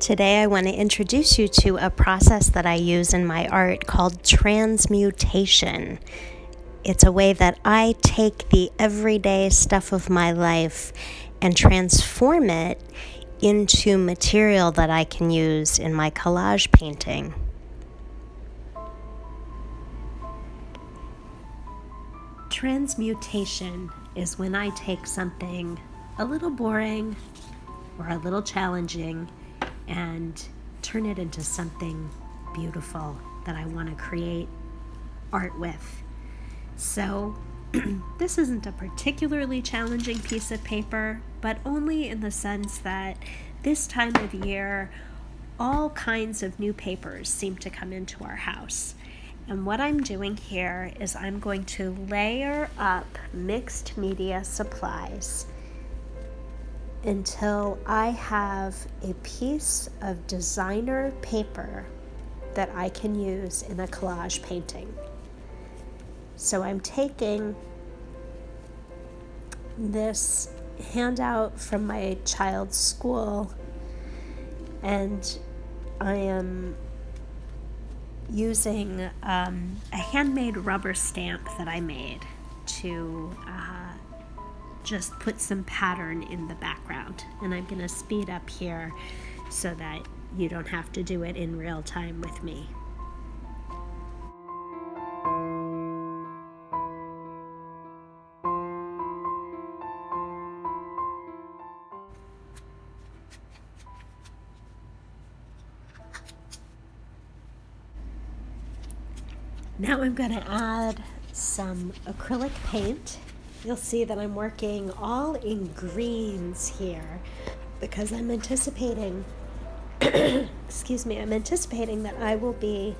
Today I want to introduce you to a process that I use in my art called transmutation. It's a way that I take the everyday stuff of my life and transform it into material that I can use in my collage painting. Transmutation is when I take something a little boring or a little challenging and turn it into something beautiful that I want to create art with. So this isn't a particularly challenging piece of paper, but only in the sense that this time of year, all kinds of new papers seem to come into our house. And what I'm doing here is I'm going to layer up mixed media supplies until I have a piece of designer paper that I can use in a collage painting. So I'm taking this handout from my child's school and I am using a handmade rubber stamp that I made to just put some pattern in the background. And I'm going to speed up here so that you don't have to do it in real time with me. Now I'm going to add some acrylic paint. You'll see that I'm working all in greens here because I'm anticipating, I'm anticipating that I will be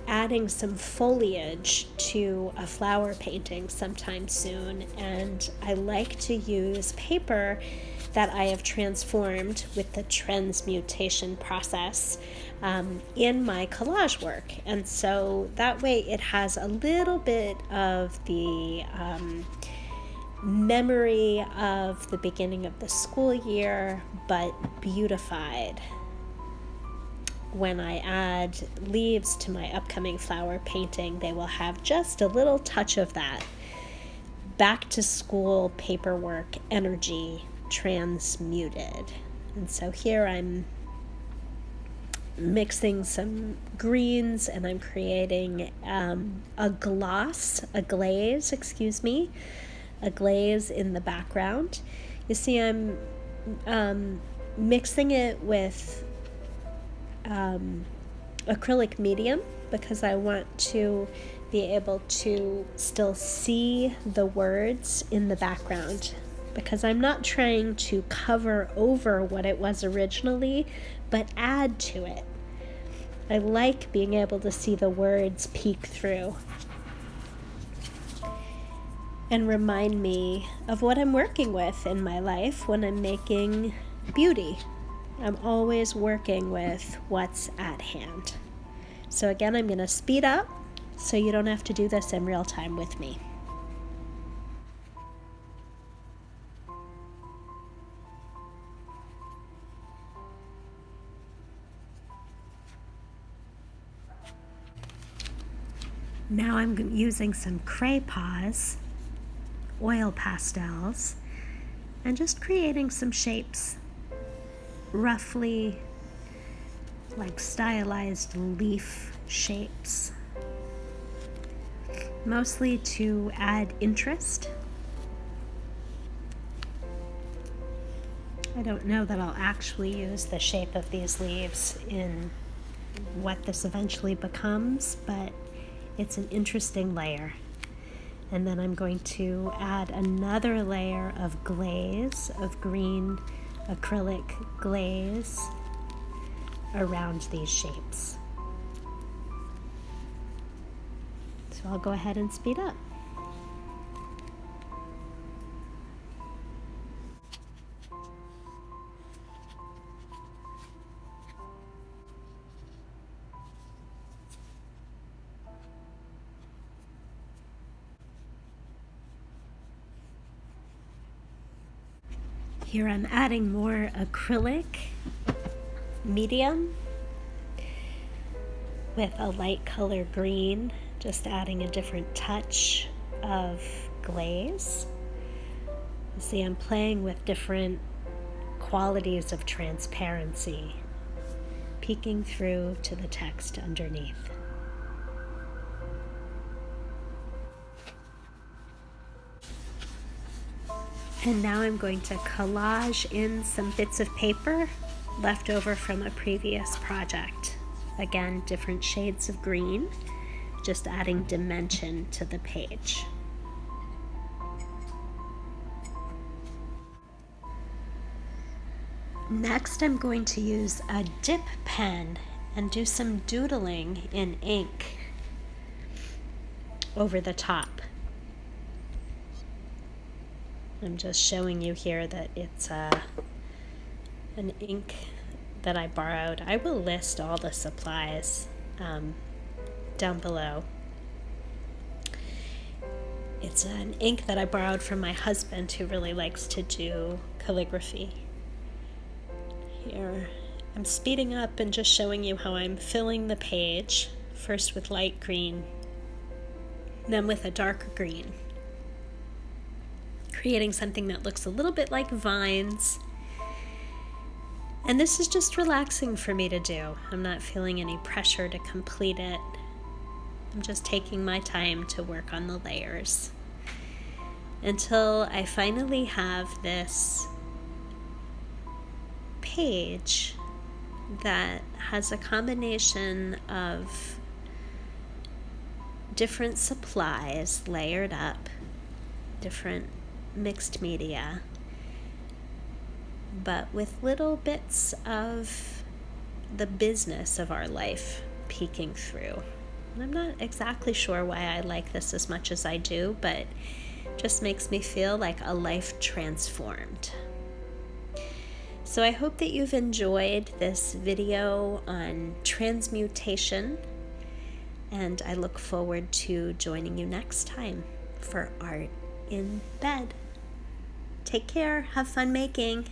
adding some foliage to a flower painting sometime soon, and I like to use paper that I have transformed with the transmutation process in my collage work. And so that way it has a little bit of the memory of the beginning of the school year, but beautified. When I add leaves to my upcoming flower painting, they will have just a little touch of that back to school paperwork energy transmuted. And so here I'm mixing some greens and I'm creating a glaze in the background. You see I'm mixing it with acrylic medium because I want to be able to still see the words in the background, because I'm not trying to cover over what it was originally, but add to it. I like being able to see the words peek through and remind me of what I'm working with in my life when I'm making beauty. I'm always working with what's at hand. So again, I'm going to speed up so you don't have to do this in real time with me. Now I'm using some crayons, oil pastels, and just creating some shapes, roughly like stylized leaf shapes, mostly to add interest. I don't know that I'll actually use the shape of these leaves in what this eventually becomes, but it's an interesting layer. And then I'm going to add another layer of glaze, of green acrylic glaze around these shapes. So I'll go ahead and speed up. Here I'm adding more acrylic medium with a light color green, just adding a different touch of glaze. You see, I'm playing with different qualities of transparency, peeking through to the text underneath. And now I'm going to collage in some bits of paper left over from a previous project. Again, different shades of green, just adding dimension to the page. Next, I'm going to use a dip pen and do some doodling in ink over the top. I'm just showing you here that it's an ink that I borrowed. I will list all the supplies down below. It's an ink that I borrowed from my husband, who really likes to do calligraphy. Here, I'm speeding up and just showing you how I'm filling the page, first with light green, then with a darker green, creating something that looks a little bit like vines. And this is just relaxing for me to do. I'm not feeling any pressure to complete it. I'm just taking my time to work on the layers until I finally have this page that has a combination of different supplies layered up, different mixed media, but with little bits of the business of our life peeking through. And I'm not exactly sure why I like this as much as I do, but it just makes me feel like a life transformed. So I hope that you've enjoyed this video on transmutation, and I look forward to joining you next time for Art in Bed. Take care. Have fun making.